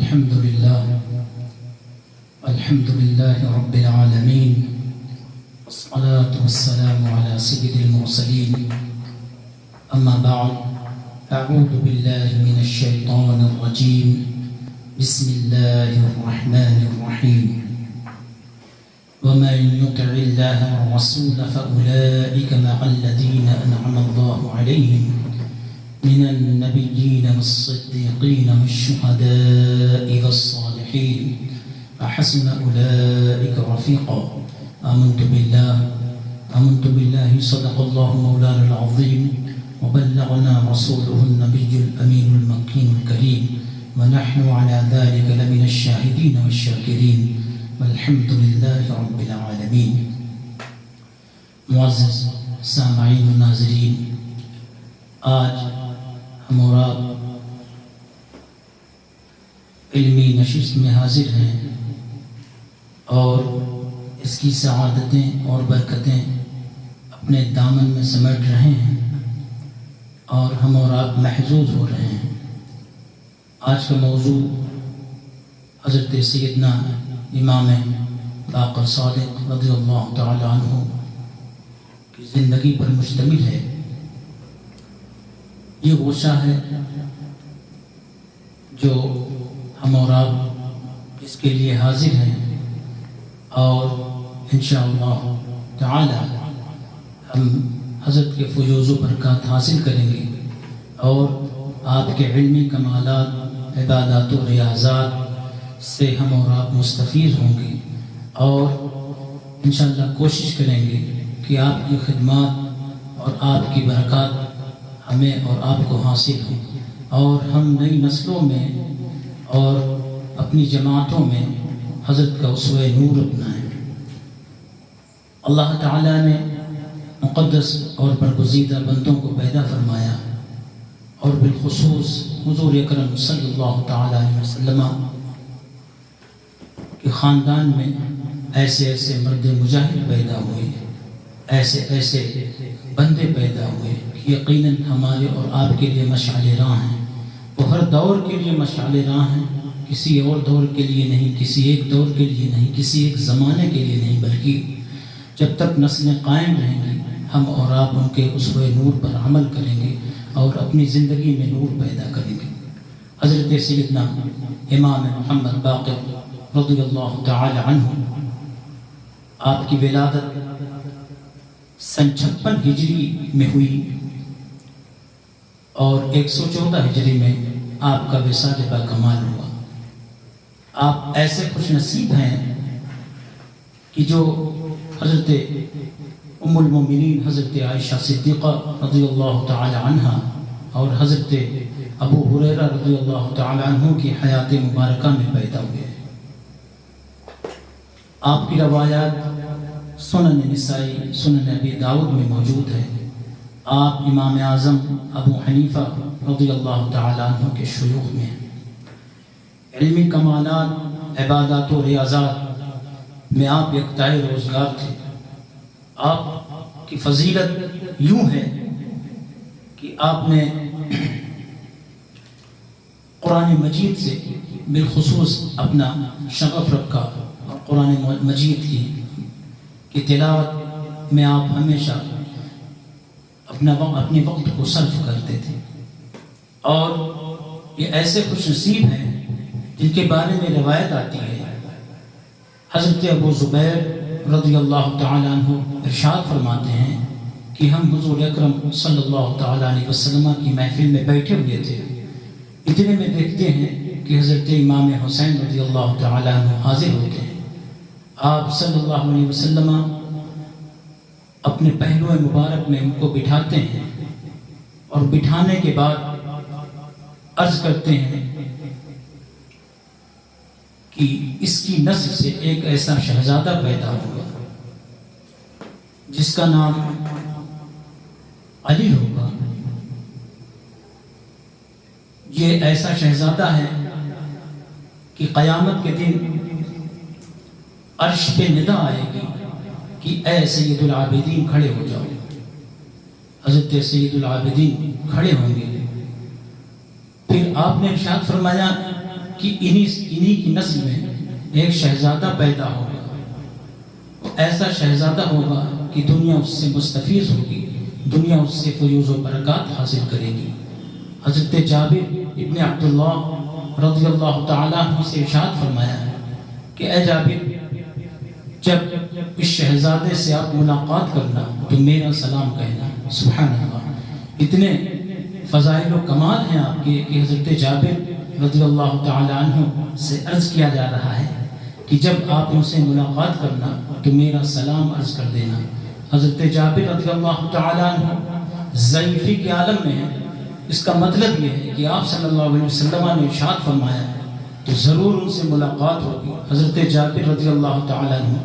الحمد لله رب العالمين، والصلاة والسلام على سيد المرسلين. أما بعد، أعوذ بالله من الشيطان الرجيم. بسم الله الرحمن الرحيم. ومن يطع الله والرسول فأولئك مع الذين أنعم الله عليهم من النبيين والصديقين والشهداء والصالحين وحسن أولئك رفيقا. آمنت بالله صدق الله مولانا العظيم وبلغنا رسوله النبي الأمين المكين الكريم، ونحن على ذلك لمن الشاهدين والشاكرين، والحمد لله رب العالمين. معزز سامعین و ناظرین، آج ہم اور آپ علمی نشست میں حاضر ہیں اور اس کی سعادتیں اور برکتیں اپنے دامن میں سمیٹ رہے ہیں اور ہم اور آپ محظوظ ہو رہے ہیں۔ آج کا موضوع حضرت سیدنا امام باقر صادق رضی اللہ تعالی عنہ کی زندگی پر مشتمل ہے۔ یہ گوشہ ہے جو ہم اور آپ اس کے لیے حاضر ہیں، اور انشاءاللہ تعالی ہم حضرت کے فیوض و برکات حاصل کریں گے اور آپ کے علمی کمالات، عبادات و ریاضات سے ہم اور آپ مستفیض ہوں گے، اور انشاءاللہ کوشش کریں گے کہ آپ کی خدمات اور آپ کی برکات ہمیں اور آپ کو حاصل ہوں، اور ہم نئی نسلوں میں اور اپنی جماعتوں میں حضرت کا اسوہ نور اپنائیں۔ اللہ تعالیٰ نے مقدس اور برگزیدہ بندوں کو پیدا فرمایا، اور بالخصوص حضور اکرم صلی اللہ تعالیٰ علیہ وسلم کے خاندان میں ایسے ایسے مرد مجاہد پیدا ہوئے، ایسے ایسے بندے پیدا ہوئے کہ یقیناً ہمارے اور آپ کے لیے مشعل راہ ہیں۔ وہ ہر دور کے لیے مشعل راہ ہیں، کسی اور دور کے لیے نہیں، کسی ایک دور کے لیے نہیں، کسی ایک زمانے کے لیے نہیں، بلکہ جب تک نسلیں قائم رہیں گی ہم اور آپ ان کے اسوہ نور پر عمل کریں گے اور اپنی زندگی میں نور پیدا کریں گے۔ حضرت سیدنا امام محمد باقر رضی اللہ تعالی عنہ، آپ کی ولادت سن 56 ہجری میں ہوئی اور 114 ہجری میں آپ کا وصال با کمال ہوا۔ آپ ایسے خوش نصیب ہیں کہ جو حضرت ام المومنین حضرت عائشہ صدیقہ رضی اللہ تعالی عنہ اور حضرت ابو ہریرہ رضی اللہ تعالی عنہ کی حیات مبارکہ میں پیدا ہوئے۔ آپ کی روایات سنن نسائی، سنن ابی داؤد میں موجود ہے۔ آپ امام اعظم ابو حنیفہ رضی اللہ تعالی عنہ کے شیوخ میں ہیں۔ علمی کمالات، عبادات و ریاضات میں آپ یکتائے روزگار تھے۔ آپ کی فضیلت یوں ہے کہ آپ نے قرآن مجید سے بالخصوص اپنا شغف رکھا، اور قرآن مجید کی تلاوت میں آپ ہمیشہ اپنے وقت کو صرف کرتے تھے، اور یہ ایسے خوش نصیب ہیں جن کے بارے میں روایت آتی ہے۔ حضرت ابو زبیر رضی اللہ تعالی عنہ ارشاد فرماتے ہیں کہ ہم حضور اکرم صلی اللہ تعالی علیہ وسلم کی محفل میں بیٹھے ہوئے تھے، اتنے میں دیکھتے ہیں کہ حضرت امام حسین رضی اللہ تعالی عنہ حاضر ہوتے ہیں۔ آپ صلی اللہ علیہ وسلم اپنے پہلو مبارک میں ان کو بٹھاتے ہیں، اور بٹھانے کے بعد عرض کرتے ہیں کہ اس کی نسل سے ایک ایسا شہزادہ پیدا ہوا جس کا نام علی ہوگا۔ یہ ایسا شہزادہ ہے کہ قیامت کے دن عرش پہ ندا آئے گی کہ اے سید العابدین کھڑے ہو جاؤ۔ حضرت سید العابدین کھڑے ہوں گے، پھر آپ نے ارشاد فرمایا کہ انہی کی نسل میں ایک شہزادہ پیدا ہوگا، ایسا شہزادہ ہوگا کہ دنیا اس سے مستفیض ہوگی، دنیا اس سے فیوز و برکات حاصل کرے گی۔ حضرت جابر ابن عبداللہ رضی اللہ تعالیٰ عنہ سے ارشاد فرمایا ہے کہ اے جابر، جب اس شہزادے سے آپ ملاقات کرنا تو میرا سلام کہنا۔ سبحان اللہ، اتنے فضائل و کمال ہیں آپ کے کہ حضرت جابر رضی اللہ تعالیٰ عنہ سے عرض کیا جا رہا ہے کہ جب آپ ان سے ملاقات کرنا تو میرا سلام عرض کر دینا۔ حضرت جابر رضی اللہ تعالیٰ عنہ ضعیفی کے عالم میں ہیں، اس کا مطلب یہ ہے کہ آپ صلی اللہ علیہ وسلم نے ارشاد فرمایا تو ضرور ان سے ملاقات ہوگی۔ حضرت جابر رضی اللہ تعالیٰ عنہ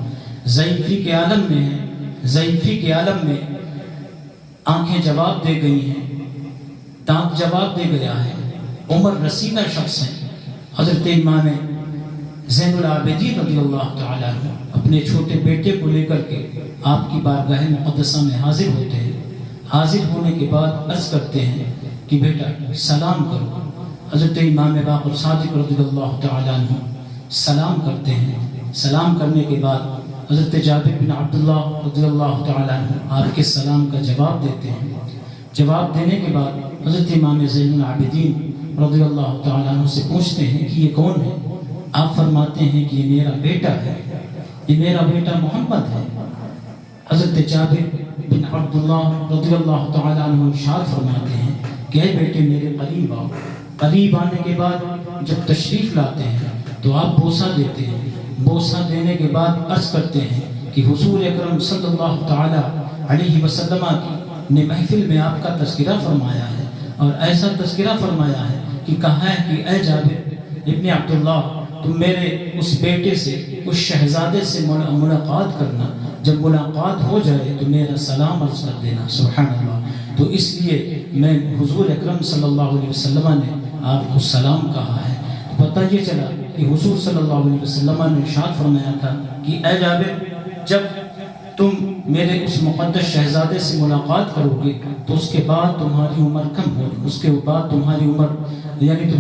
ضعیفی کے عالم میں ہیں، ضعیفی کے عالم میں آنکھیں جواب دے گئی ہیں، دانت جواب دے گیا ہے، عمر رسیدہ شخص ہیں۔ حضرت امام زین العابدین رضی اللہ تعالیٰ عنہ اپنے چھوٹے بیٹے کو لے کر کے آپ کی بارگاہ مقدسہ میں حاضر ہوتے ہیں۔ حاضر ہونے کے بعد عرض کرتے ہیں کہ بیٹا سلام کرو۔ حضرت امام باقر صادق رضی اللہ تعالیٰ عنہ سلام کرتے ہیں۔ سلام کرنے کے بعد حضرت جابر بن عبداللہ رضی اللہ تعالیٰ عنہ آپ کے سلام کا جواب دیتے ہیں۔ جواب دینے کے بعد حضرت امام زین العابدین رضی اللہ تعالیٰ عنہ سے پوچھتے ہیں کہ یہ کون ہے؟ آپ فرماتے ہیں کہ یہ میرا بیٹا ہے، یہ میرا بیٹا محمد ہے۔ حضرت جابر بن عبداللہ رضی اللہ تعالیٰ عنہ ارشاد فرماتے ہیں کہ اے بیٹے میرے قریب آؤ۔ قریب آنے کے بعد جب تشریف لاتے ہیں تو آپ بوسہ دیتے ہیں۔ بوسہ دینے کے بعد عرض کرتے ہیں کہ حضور اکرم صلی اللہ تعالیٰ علیہ وسلم نے محفل میں آپ کا تذکرہ فرمایا ہے، اور ایسا تذکرہ فرمایا ہے کہ کہا ہے کہ اے جابر ابن عبداللہ تم میرے اس بیٹے سے، اس شہزادے سے ملاقات کرنا، جب ملاقات ہو جائے تو میرا سلام عرض کر دینا۔ سبحان اللہ۔ تو اس لیے میں حضور اکرم صلی اللہ علیہ وسلم نے آپ کو سلام کہا ہے۔ پتہ یہ چلا کہ حضور صلی اللہ علیہ وسلم نے ارشاد فرمایا تھا کہ اے جابر جب تم میرے اس مقدس شہزادے سے ملاقات کرو گے تو اس کے بعد تمہاری عمر کم ہوگی، اس کے بعد تمہاری عمر یعنی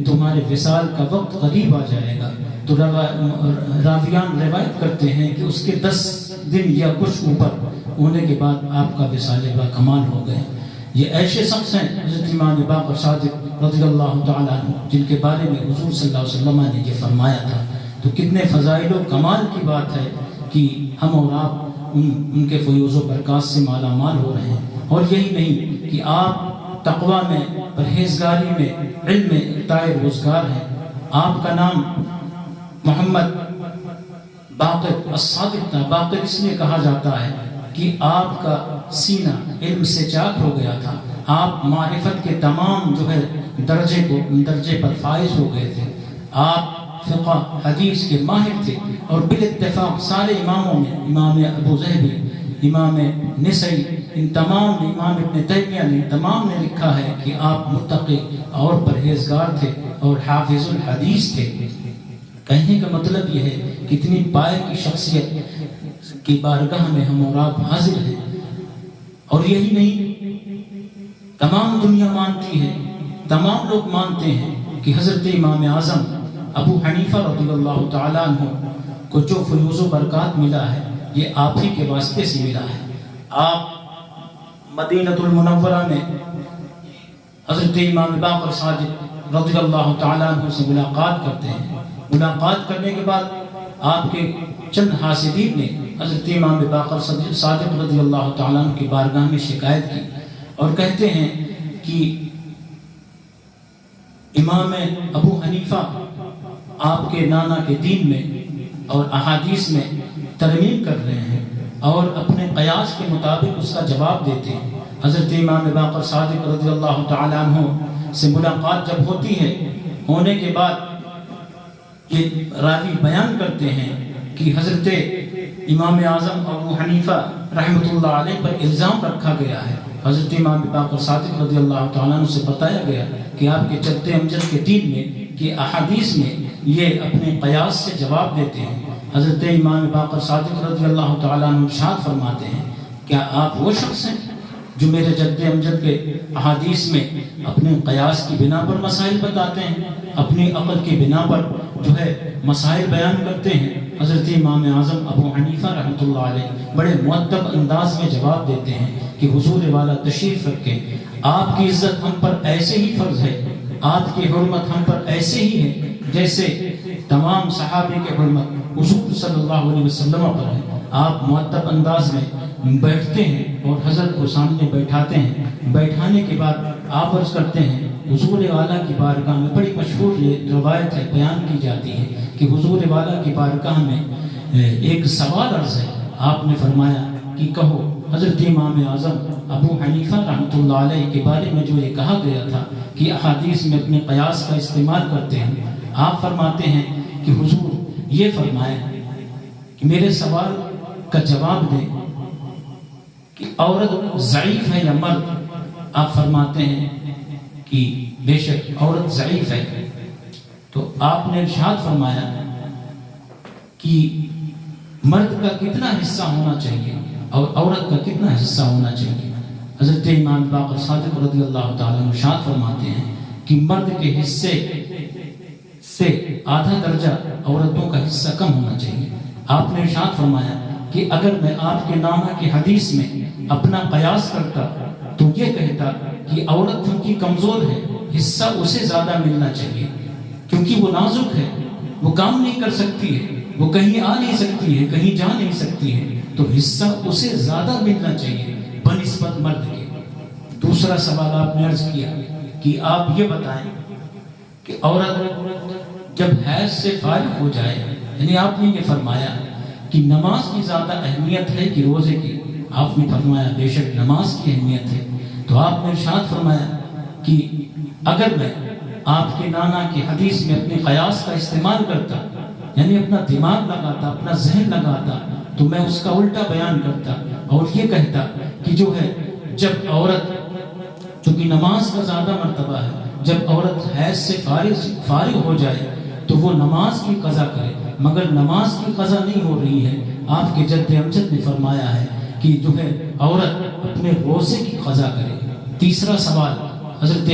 تمہارے وصال کا وقت قریب آ جائے گا۔ تو راویان روایت کرتے ہیں کہ اس کے 10 دن یا کچھ اوپر ہونے کے بعد آپ کا وصال با کمال ہو گیا۔ یہ ایسے شخص ہیں حضرت امام باقر صادق رضی اللہ تعالیٰ عنہ جن کے بارے میں حضور صلی اللہ علیہ وسلم نے یہ فرمایا تھا۔ تو کتنے فضائل و کمال کی بات ہے کہ ہم اور آپ ان کے فیوز و برکات سے مالا مال ہو رہے ہیں۔ اور یہی نہیں کہ آپ تقوی میں، پرہیزگاری میں، علم میں ارتائے روزگار ہیں۔ آپ کا نام محمد باقر الصادق تھا۔ باقر اس لیے کہا جاتا ہے کہ آپ کا سینہ علم سے چاک ہو گیا تھا، آپ معرفت کے تمام درجے پر فائز ہو گئے تھے۔ آپ فقہ حدیث کے ماہر تھے، اور بالاتفاق سارے اماموں میں امام ابو ظہبی، امام نسائی، ان تمام امام ابن تیمیہ نے تمام نے لکھا ہے کہ آپ متقی اور پرہیزگار تھے اور حافظ الحدیث تھے۔ کہنے کا مطلب یہ ہے کہ اتنی پائے کی شخصیت کی بارگاہ میں ہم اور آپ حاضر ہیں۔ اور یہی نہیں، تمام دنیا مانتی ہے، تمام لوگ مانتے ہیں کہ حضرت امام اعظم ابو حنیفہ رضی اللہ تعالیٰ عنہ کو جو فیوز و برکات ملا ہے یہ آپ ہی کے واسطے سے ملا ہے۔ آپ مدینہ المنورہ میں حضرت امام باقر صادق رضی اللہ تعالیٰ عنہ سے ملاقات کرتے ہیں۔ ملاقات کرنے کے بعد آپ کے چند حاسدین نے حضرت امام باقر صادق رضی اللہ تعالیٰ عنہ کی بارگاہ میں شکایت کی اور کہتے ہیں کہ امام ابو حنیفہ آپ کے نانا کے دین میں اور احادیث میں ترمیم کر رہے ہیں اور اپنے قیاس کے مطابق اس کا جواب دیتے ہیں۔ حضرت امام باقر صادق رضی اللہ تعالیٰ عنہ سے ملاقات جب ہوتی ہے، ہونے کے بعد یہ راوی بیان کرتے ہیں کہ حضرت امام اعظم ابو حنیفہ رحمۃ اللہ علیہ پر الزام رکھا گیا ہے۔ حضرت امام باقر صادق رضی اللہ تعالیٰ عنہ سے بتایا گیا کہ آپ کے جد امجد کے دین میں کہ احادیث میں یہ اپنے قیاس سے جواب دیتے ہیں۔ حضرت امام باقر صادق رضی اللہ تعالیٰ عنہ ارشاد فرماتے ہیں کیا آپ وہ شخص ہیں جو میرے جد امجد کے احادیث میں اپنے قیاس کی بنا پر مسائل بتاتے ہیں، اپنی عقل کی بنا پر جو ہے مسائل بیان کرتے ہیں، حضرت امام اعظم ابو حنیفہ رحمۃ اللہ علیہ بڑے مؤدب انداز میں جواب دیتے ہیں کہ حضور والا تشریف رکھیں، آپ کی عزت ہم پر ایسے ہی فرض ہے، آپ کی حرمت ہم پر ایسے ہی ہے جیسے تمام صحابہ کی حرمت حضور صلی اللہ علیہ وسلم پر ہے۔ آپ مؤدب انداز میں بیٹھتے ہیں اور حضرت کو سامنے بیٹھاتے ہیں، بیٹھانے کے بعد آپ عرض کرتے ہیں، حضور والا کی بارگاہ میں بڑی مشہور یہ روایت ہے، بیان کی جاتی ہے کہ حضور والا کی بارگاہ میں ایک سوال عرض ہے، آپ نے فرمایا کہ کہو، حضرت امام اعظم ابو حنیفہ رحمۃ اللہ علیہ کے بارے میں جو یہ کہا گیا تھا کہ احادیث میں اپنے قیاس کا استعمال کرتے ہیں، آپ فرماتے ہیں کہ حضور یہ فرمائے کہ میرے سوال کا جواب دیں کہ عورت ضعیف ہے یا مرد؟ آپ فرماتے ہیں کہ بے شک عورت ضعیف ہے۔ تو آپ نے ارشاد فرمایا کہ مرد کا کتنا حصہ ہونا چاہیے اور عورت کا کتنا حصہ ہونا چاہیے؟ حضرت امام باقر صادق رضی اللہ تعالیٰ عنہ ارشاد فرماتے ہیں کہ مرد کے حصے سے آدھا درجہ عورتوں کا حصہ کم ہونا چاہیے۔ آپ نے ارشاد فرمایا کہ اگر میں آپ کے نامہ کی حدیث میں اپنا قیاس کرتا تو یہ کہتا کہ عورت ان کی کمزور ہے، حصہ اسے زیادہ ملنا چاہیے، کیونکہ وہ نازک ہے، وہ کام نہیں کر سکتی ہے، وہ کہیں آ نہیں سکتی ہے، کہیں جا نہیں سکتی ہے، تو حصہ اسے زیادہ ملنا چاہیے بنسبت مرد کے۔ دوسرا سوال آپ نے عرض کیا کہ آپ یہ بتائیں کہ عورت جب حیض سے فارغ ہو جائے، یعنی آپ نے یہ فرمایا کہ نماز کی زیادہ اہمیت ہے کہ روزے کی؟ آپ نے فرمایا بے شک نماز کی اہمیت ہے۔ تو آپ نے ارشاد فرمایا کہ اگر میں آپ کے نانا کی حدیث میں اپنے قیاس کا استعمال کرتا، یعنی اپنا دماغ لگاتا، اپنا ذہن لگاتا، تو میں اس کا الٹا بیان کرتا اور یہ کہتا کہ جو ہے جب عورت، چونکہ نماز کا زیادہ مرتبہ ہے، جب عورت حیض سے فارغ ہو جائے تو وہ نماز کی قضا کرے، مگر نماز کی قضا نہیں ہو رہی ہے۔ آپ کے جد امجد نے فرمایا ہے کہ جو ہے عورت اپنے روزے کی قضا کرے۔ تیسرا سوال حضرت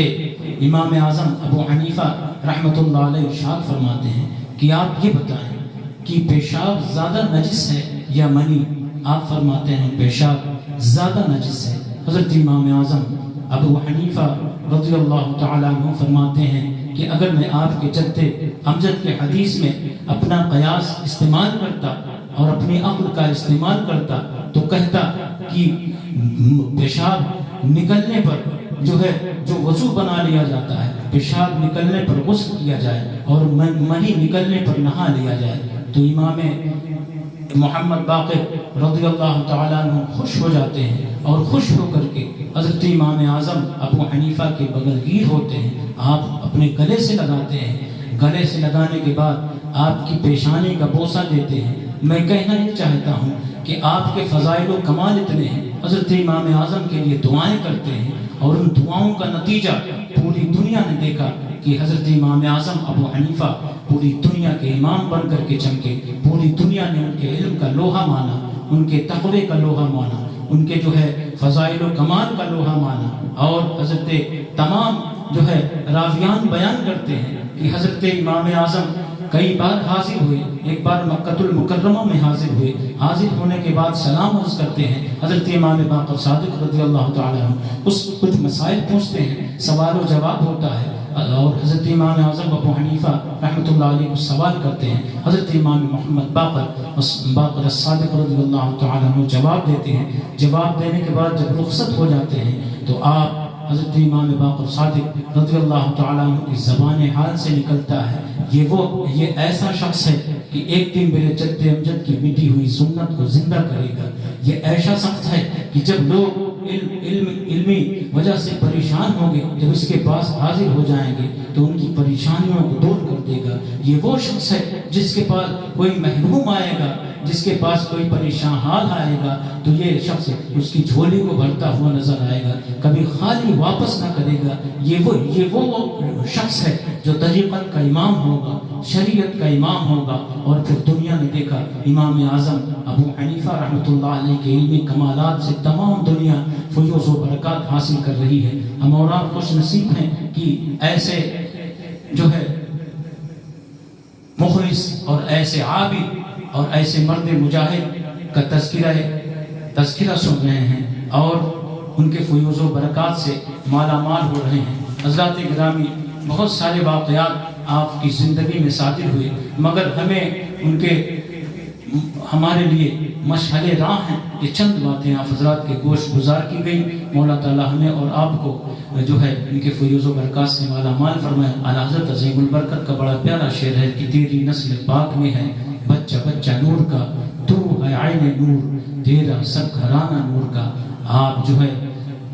امام اعظم ابو حنیفہ رحمۃ اللہ علیہ ارشاد فرماتے ہیں کہ آپ یہ بتائیں کہ پیشاب زیادہ نجس ہے یا منی؟ آپ فرماتے ہیں پیشاب زیادہ نجس ہے۔ حضرت امام اعظم ابو حنیفہ رضی اللہ تعالیٰ عنہ فرماتے ہیں کہ اگر میں آپ کے جد امجد کے حدیث میں اپنا قیاس استعمال کرتا اور اپنی عقل کا استعمال کرتا تو کہتا کہ پیشاب نکلنے پر جو ہے جو وضو بنا لیا جاتا ہے، پیشاب نکلنے پر غسل کیا جائے اور منی نکلنے پر نہا لیا جائے۔ تو امام محمد باقر رضی اللہ تعالیٰ عنہ خوش ہو جاتے ہیں اور خوش ہو کر کے حضرت امام اعظم ابو حنیفہ کے بغل گیر ہوتے ہیں، آپ اپنے گلے سے لگاتے ہیں، گلے سے لگانے کے بعد آپ کی پیشانی کا بوسہ دیتے ہیں۔ میں کہنا یہ چاہتا ہوں کہ آپ کے فضائل و کمال اتنے ہیں، حضرت امام اعظم کے لیے دعائیں کرتے ہیں اور ان دعاؤں کا نتیجہ پوری دنیا نے دیکھا کہ حضرت امام اعظم ابو حنیفہ پوری دنیا کے امام بن کر کے چمکے، پوری دنیا نے ان کے علم کا لوہا مانا، ان کے تقوی کا لوہا مانا، ان کے جو ہے فضائل و کمال کا لوہا مانا۔ اور حضرت تمام جو ہے راویان بیان کرتے ہیں کہ حضرت امام اعظم کئی بار حاضر ہوئے، ایک بار مکۃ المکرمہ میں حاضر ہوئے، حاضر ہونے کے بعد سلام عرض کرتے ہیں، حضرت امام باقر صادق رضی اللہ تعالیٰ عنہ اس کچھ مسائل پوچھتے ہیں، سوال و جواب ہوتا ہے اور حضرت امام اعظم ابو حنیفہ رحمۃ اللہ علیہ کو سوال کرتے ہیں، حضرت امام محمد باقر الصادق رضی اللہ تعالیٰ عنہ جواب دیتے ہیں۔ جواب دینے کے بعد جب رخصت ہو جاتے ہیں تو آپ حضرت امام باقر صادق رضی اللہ تعالیٰ عنہ کی زبان حال سے نکلتا ہے، یہ ایسا شخص ہے کہ ایک دن میرے جد امجد کی مٹی ہوئی سنت کو زندہ کرے گا۔ یہ ایسا شخص ہے کہ جب لوگ علمی وجہ سے پریشان ہوں گے، جب اس کے پاس حاضر ہو جائیں گے تو ان کی پریشانیوں کو دور کر دے گا۔ یہ وہ شخص ہے جس کے پاس کوئی محروم آئے گا، جس کے پاس کوئی پریشان حال آئے گا تو یہ شخص اس کی جھولی کو بھرتا ہوا نظر آئے گا، کبھی خالی واپس نہ کرے گا۔ یہ وہ شخص ہے جو طریقت کا امام ہوگا، شریعت کا امام ہوگا. اور پھر دنیا نے دیکھا امام اعظم ابو حنیفہ رحمۃ اللہ علیہ کے علمی کمالات سے تمام دنیا فیوز و برکات حاصل کر رہی ہے. ہم اور آپ خوش نصیب ہیں کہ ایسے جو ہے مخلص اور ایسے عابد اور ایسے مرد مجاہد کا تذکرہ سن رہے ہیں اور ان کے فیوز و برکات سے مالا مال ہو رہے ہیں. حضرات گرامی، بہت سارے واقعات آپ کی زندگی میں صادر ہوئے، مگر ہمارے لیے مشعل راہ ہیں. یہ چند باتیں آپ حضرات کے گوش گزار کی گئی. مولا تعالیٰ ہمیں اور آپ کو جو ہے ان کے فیوز و برکات سے مالا مال فرمائے. اعلیٰ حضرت عظیم البرکت کا بڑا پیارا شعر ہے کہ تیری نسل پاک میں ہے بچہ بچہ نور کا، تو ہے عین نور، تیرا سب گھرانہ نور کا. آپ جو ہے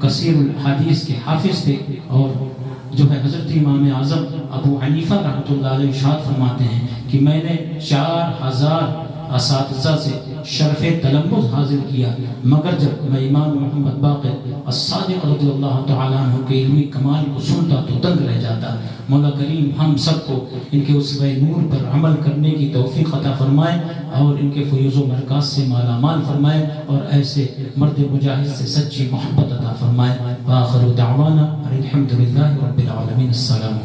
کثیر الحدیث کے حافظ تھے اور جو ہے حضرت امام اعظم ابو حنیفہ رحمۃ اللہ علیہ ارشاد فرماتے ہیں کہ میں نے 4000 اساتذہ سے شرف تلمذ حاصل کیا، مگر جب میں امام محمد باقر الصادق رضی اللہ تعالیٰ عنہ کے علمی کمال کو سنتا تو دنگ رہ جاتا. مولا کریم ہم سب کو ان کے اسوہ نور پر عمل کرنے کی توفیق عطا فرمائے اور ان کے فیوز و برکات سے مالا مال فرمائے اور ایسے مرد مجاہد سے سچی محبت عطا فرمائے. وآخر دعوانا الحمد للہ رب العالمین. السلام